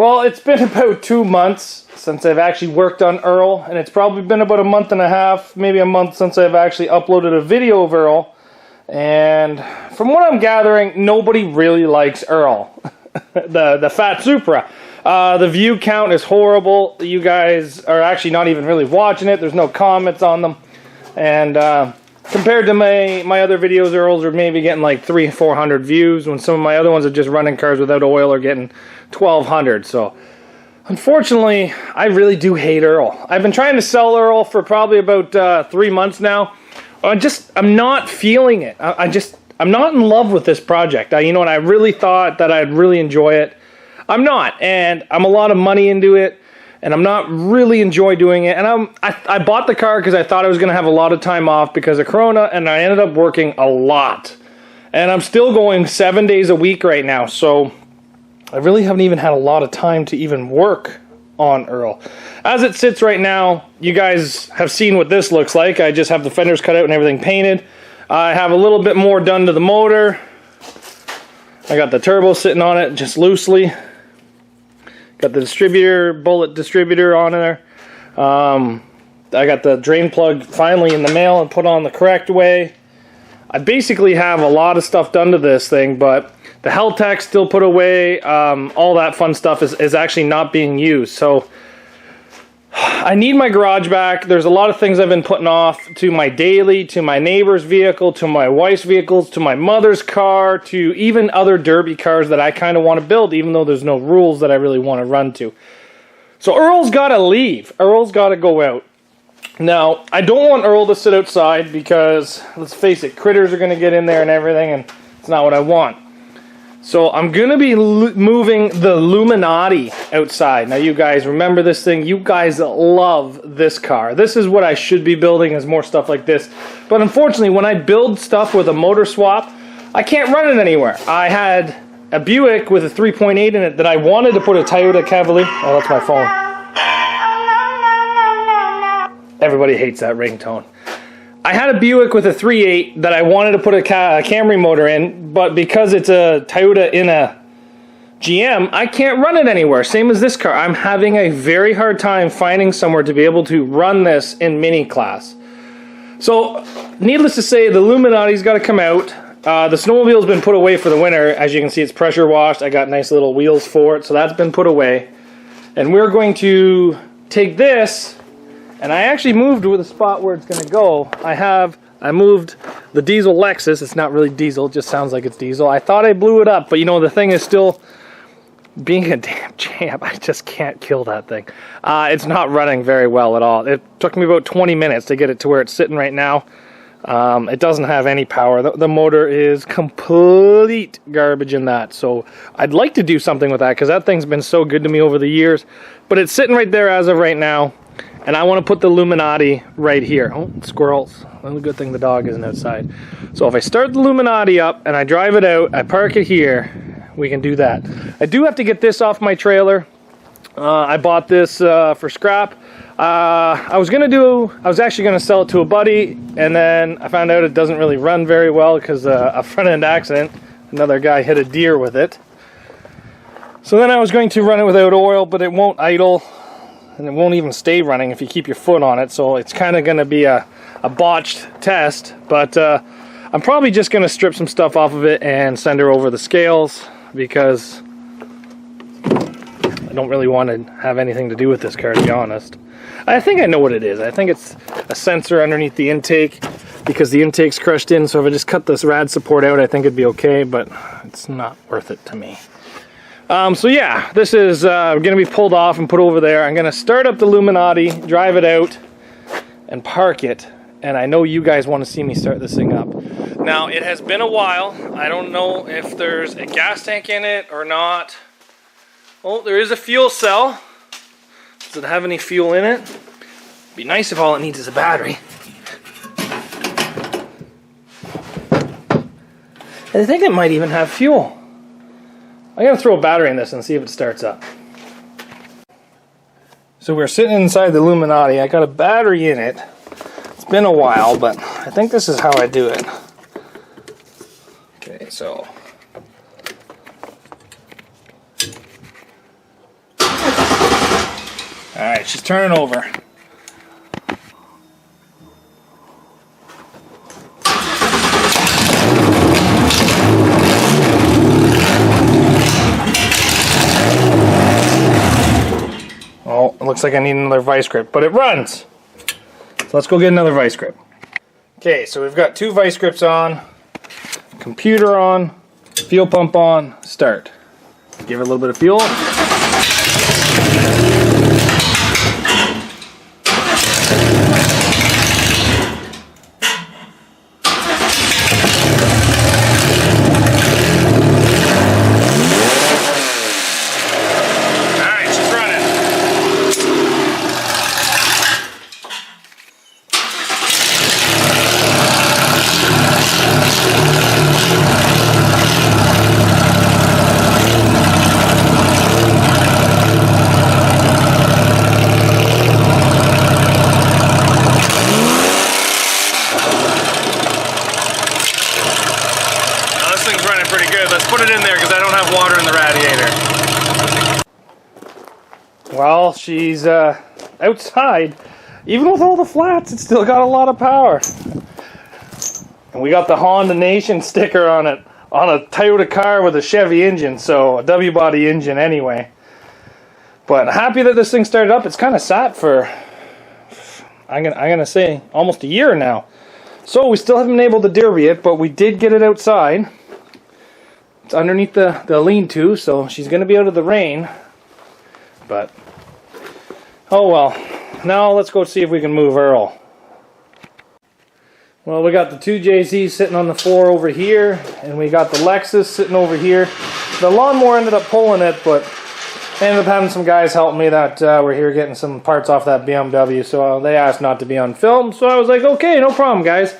Well, it's been about 2 months since I've actually worked on Earl, and it's probably been about a month and a half, maybe a month since I've actually uploaded a video of Earl. And from what I'm gathering, nobody really likes Earl, the Fat Supra. The view count is horrible. You guys are actually not even really watching it. There's no comments on them. And compared to my other videos, Earls are maybe getting like 300-400 views, when some of my other ones are just running cars without oil are getting 1,200. So unfortunately, I really do hate Earl. I've been trying to sell Earl for probably about 3 months now. I'm not feeling it. I'm not in love with this project. And I really thought that I'd really enjoy it. I'm not, and I'm a lot of money into it, and I'm not really enjoy doing it. And I bought the car because I thought I was going to have a lot of time off because of Corona, and I ended up working a lot. And I'm still going 7 days a week right now, so I really haven't even had a lot of time to even work on Earl. As it sits right now, you guys have seen what this looks like. I just have the fenders cut out and everything painted. I have a little bit more done to the motor. I got the turbo sitting on it just loosely. Got the distributor, bullet distributor on there. I got the drain plug finally in the mail and put on the correct way. I basically have a lot of stuff done to this thing, but the Helltech still put away. All that fun stuff is actually not being used. So I need my garage back. There's a lot of things I've been putting off, to my daily, to my neighbor's vehicle, to my wife's vehicles, to my mother's car, to even other derby cars that I kind of want to build, even though there's no rules that I really want to run to. So Earl's got to leave. Earl's got to go out. Now, I don't want Earl to sit outside because, let's face it, critters are going to get in there and everything, and it's not what I want. So I'm going to be moving the Illuminati outside. Now you guys remember this thing. You guys love this car. This is what I should be building, is more stuff like this. But unfortunately, when I build stuff with a motor swap, I can't run it anywhere. I had a Buick with a 3.8 in it that I wanted to put a Toyota Cavalier. Oh, that's my phone. Everybody hates that ringtone. I had a Buick with a 3.8 that I wanted to put a Camry motor in, but because it's a Toyota in a GM, I can't run it anywhere. Same as this car. I'm having a very hard time finding somewhere to be able to run this in mini class. So, needless to say, the Illuminati's got to come out. The snowmobile's been put away for the winter. As you can see, it's pressure washed. I got nice little wheels for it, so that's been put away. And we're going to take this. And I actually moved with a spot where it's going to go. I moved the diesel Lexus. It's not really diesel, it just sounds like it's diesel. I thought I blew it up, but the thing is still being a damn champ. I just can't kill that thing. It's not running very well at all. It took me about 20 minutes to get it to where it's sitting right now. It doesn't have any power. The motor is complete garbage in that. So I'd like to do something with that because that thing's been so good to me over the years. But it's sitting right there as of right now. And I want to put the Illuminati right here. Oh, squirrels. Well, good thing the dog isn't outside. So if I start the Illuminati up and I drive it out, I park it here, we can do that. I do have to get this off my trailer. I bought this for scrap. I was actually going to sell it to a buddy, and then I found out it doesn't really run very well because a front end accident. Another guy hit a deer with it. So then I was going to run it without oil, but it won't idle. And it won't even stay running if you keep your foot on it, so it's kind of going to be a botched test. But I'm probably just going to strip some stuff off of it and send her over the scales, because I don't really want to have anything to do with this car, to be honest. I think I know what it is. I think it's a sensor underneath the intake, because the intake's crushed in, so if I just cut this rad support out, I think it'd be okay, but it's not worth it to me. So yeah, this is going to be pulled off and put over there. I'm going to start up the Illuminati, drive it out, and park it. And I know you guys want to see me start this thing up. Now, it has been a while. I don't know if there's a gas tank in it or not. Oh, there is a fuel cell. Does it have any fuel in it? It'd be nice if all it needs is a battery. I think it might even have fuel. I'm going to throw a battery in this and see if it starts up. So we're sitting inside the Illuminati. I got a battery in it. It's been a while, but I think this is how I do it. Okay, so Alright, she's turning over. Oh, it looks like I need another vice grip, but it runs. So let's go get another vice grip. Okay, so we've got 2 vice grips on, computer on, fuel pump on, start. Give it a little bit of fuel. Well, she's outside. Even with all the flats, it's still got a lot of power. And we got the Honda Nation sticker on it, on a Toyota car with a Chevy engine, so a W-body engine anyway. But happy that this thing started up. It's kind of sat for, I'm gonna say, almost a year now. So we still haven't been able to derby it, but we did get it outside. It's underneath the lean-to, so she's gonna be out of the rain. But, oh well. Now let's go see if we can move Earl. Well, we got the 2 JZs sitting on the floor over here, and we got the Lexus sitting over here. The lawnmower ended up pulling it, but I ended up having some guys help me that were here getting some parts off that BMW, so they asked not to be on film, so I was like, okay, no problem, guys.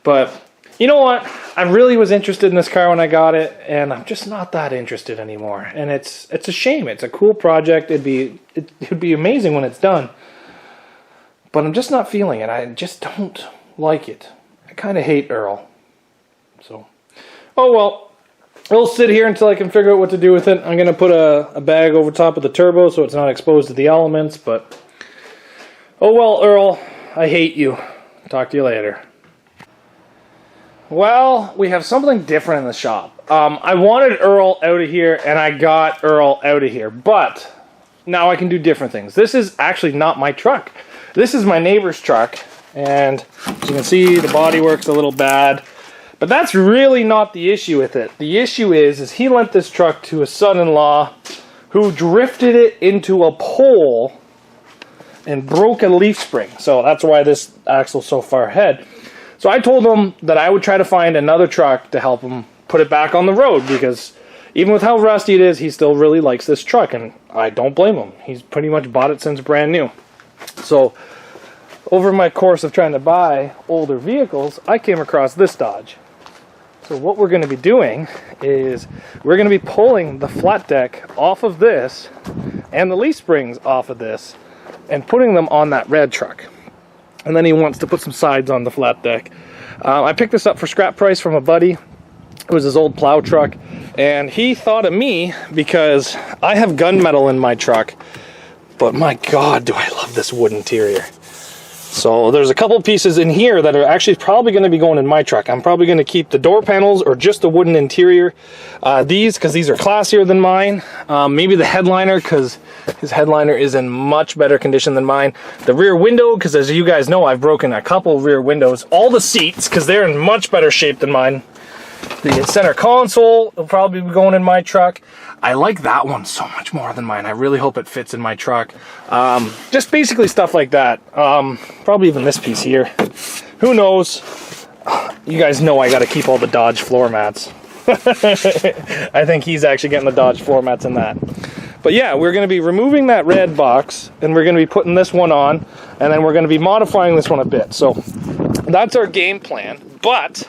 But, you know what? I really was interested in this car when I got it, and I'm just not that interested anymore. And it's a shame. It's a cool project. It'd be amazing when it's done. But I'm just not feeling it. I just don't like it. I kind of hate Earl. So, oh well. It'll sit here until I can figure out what to do with it. I'm going to put a bag over top of the turbo so it's not exposed to the elements, but oh well, Earl. I hate you. Talk to you later. Well, we have something different in the shop. I wanted Earl out of here, and I got Earl out of here, but now I can do different things. This is actually not my truck. This is my neighbor's truck, and as you can see, the body work's a little bad, but that's really not the issue with it. The issue is he lent this truck to his son-in-law, who drifted it into a pole and broke a leaf spring. So that's why this axle's so far ahead. So I told him that I would try to find another truck to help him put it back on the road, because even with how rusty it is, he still really likes this truck, and I don't blame him. He's pretty much bought it since brand new. So over my course of trying to buy older vehicles, I came across this Dodge. So what we're going to be doing is we're going to be pulling the flat deck off of this and the leaf springs off of this and putting them on that red truck. And then he wants to put some sides on the flat deck. I picked this up for scrap price from a buddy. It was his old plow truck. And he thought of me because I have gunmetal in my truck. But my God, do I love this wood interior. So there's a couple pieces in here that are actually probably going to be going in my truck. I'm probably going to keep the door panels or just the wooden interior. These, because these are classier than mine. Maybe the headliner, because his headliner is in much better condition than mine. The rear window, because as you guys know, I've broken a couple rear windows. All the seats, because they're in much better shape than mine. The center console will probably be going in my truck. I like that one so much more than mine. I really hope it fits in my truck. Just basically stuff like that. Probably even this piece here. Who knows? You guys know I got to keep all the Dodge floor mats. I think he's actually getting the Dodge floor mats in that. But yeah, we're going to be removing that red box, and we're going to be putting this one on, and then we're going to be modifying this one a bit. So that's our game plan. But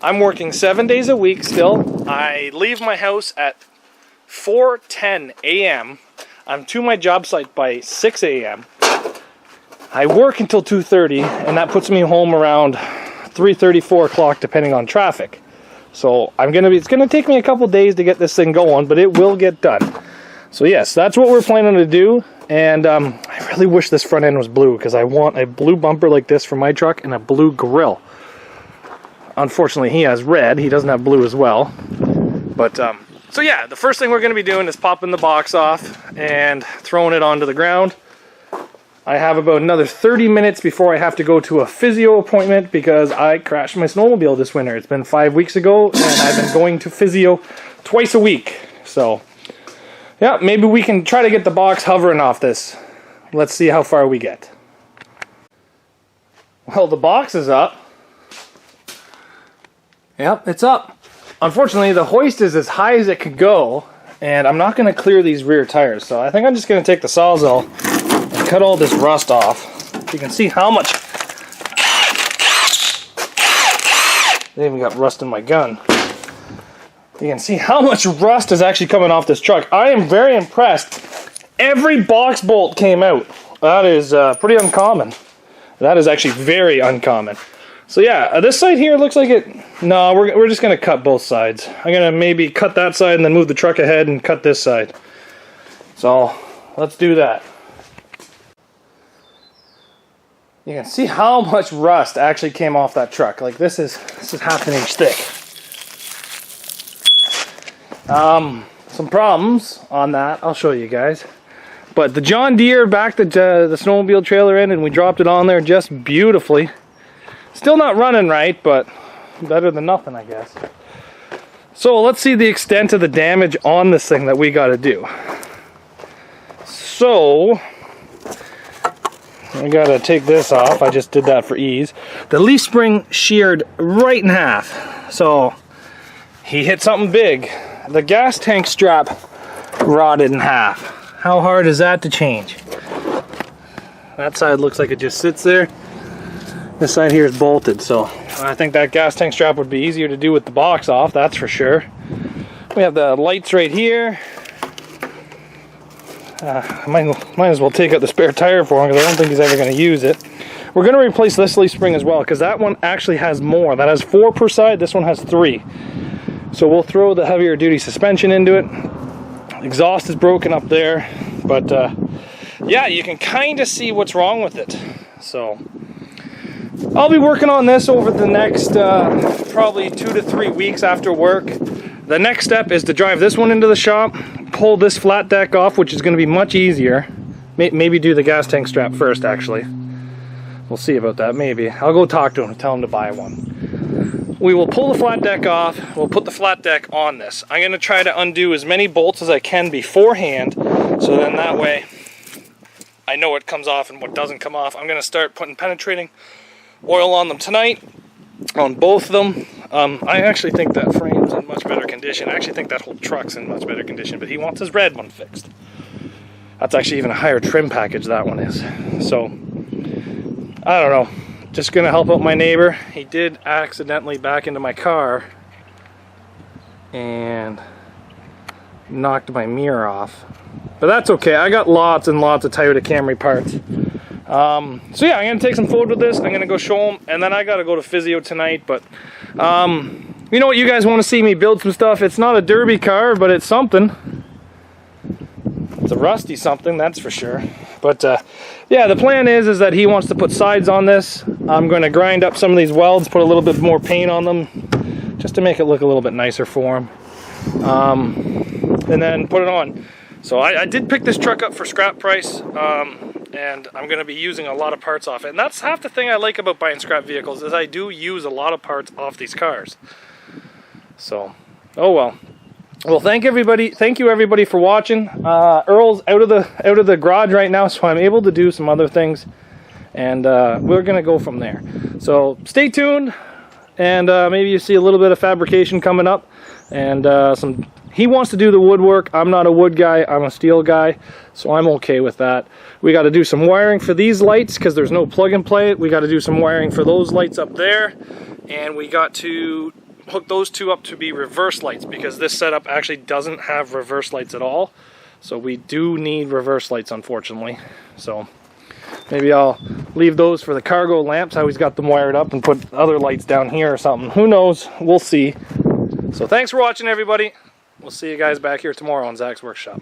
I'm working 7 days a week still. I leave my house at 4:10 a.m. I'm to my job site by 6 a.m. I work until 2:30, and that puts me home around 3:30, 4 o'clock, depending on traffic. So it's gonna take me a couple days to get this thing going, but it will get done. So yes, that's what we're planning to do, and I really wish this front end was blue, because I want a blue bumper like this for my truck and a blue grille. Unfortunately, he has red. He doesn't have blue as well. But, so yeah, the first thing we're going to be doing is popping the box off and throwing it onto the ground. I have about another 30 minutes before I have to go to a physio appointment because I crashed my snowmobile this winter. It's been 5 weeks ago, and I've been going to physio twice a week. So, yeah, maybe we can try to get the box hovering off this. Let's see how far we get. Well, the box is up. Yep, it's up. Unfortunately, the hoist is as high as it could go, and I'm not going to clear these rear tires. So I think I'm just going to take the Sawzall and cut all this rust off. You can see how much... They even got rust in my gun. You can see how much rust is actually coming off this truck. I am very impressed. Every box bolt came out. That is pretty uncommon. That is actually very uncommon. So yeah, this side here looks like it... No, we're just going to cut both sides. I'm going to maybe cut that side and then move the truck ahead and cut this side. So, let's do that. You can see how much rust actually came off that truck. Like this is half an inch thick. Some problems on that, I'll show you guys. But the John Deere backed the snowmobile trailer in and we dropped it on there just beautifully. Still not running right, but better than nothing, I guess. So let's see the extent of the damage on this thing that we got to do. So I gotta take this off. I just did that for ease. The leaf spring sheared right in half. So he hit something big. The gas tank strap rotted in half. How hard is that to change? That side looks like it just sits there. This side here is bolted, so I think that gas tank strap would be easier to do with the box off, that's for sure. We have the lights right here. I might as well take out the spare tire for him because I don't think he's ever going to use it. We're going to replace this leaf spring as well because that one actually has more. That has 4 per side, this one has 3. So we'll throw the heavier duty suspension into it. Exhaust is broken up there, but yeah, you can kind of see what's wrong with it. So I'll be working on this over the next probably 2 to 3 weeks after work. The next step is to drive this one into the shop, pull this flat deck off, which is going to be much easier. Maybe do the gas tank strap first, actually. We'll see about that, maybe. I'll go talk to him and tell him to buy one. We will pull the flat deck off. We'll put the flat deck on this. I'm going to try to undo as many bolts as I can beforehand, so then that way I know what comes off and what doesn't come off. I'm going to start putting penetrating oil on them tonight, on both of them. I actually think that frame's in much better condition. I actually think that whole truck's in much better condition, but he wants his red one fixed. That's actually even a higher trim package, that one is. So, I don't know. Just gonna help out my neighbor. He did accidentally back into my car and knocked my mirror off. But that's okay. I got lots and lots of Toyota Camry parts. So yeah, I'm going to take some photos with this. I'm going to go show them, and then I got to go to physio tonight. But, you know what, you guys want to see me build some stuff. It's not a derby car, but it's something. It's a rusty something, that's for sure. But, yeah, the plan is that he wants to put sides on this. I'm going to grind up some of these welds, put a little bit more paint on them, just to make it look a little bit nicer for him. And then put it on. So I did pick this truck up for scrap price. And I'm going to be using a lot of parts off it. And that's half the thing I like about buying scrap vehicles, is I do use a lot of parts off these cars. So, oh well. Well, thank you everybody for watching. Earl's out of the garage right now, so I'm able to do some other things. And we're going to go from there. So, stay tuned. And maybe you see a little bit of fabrication coming up. And he wants to do the woodwork. I'm not a wood guy, I'm a steel guy, so I'm okay with that. We got to do some wiring for these lights because there's no plug and play. We got to do some wiring for those lights up there, and we got to hook those two up to be reverse lights because this setup actually doesn't have reverse lights at all. So we do need reverse lights, unfortunately. So maybe I'll leave those for the cargo lamps. I always got them wired up and put other lights down here or something. Who knows? We'll see. So thanks for watching, everybody. We'll see you guys back here tomorrow on Zach's Workshop.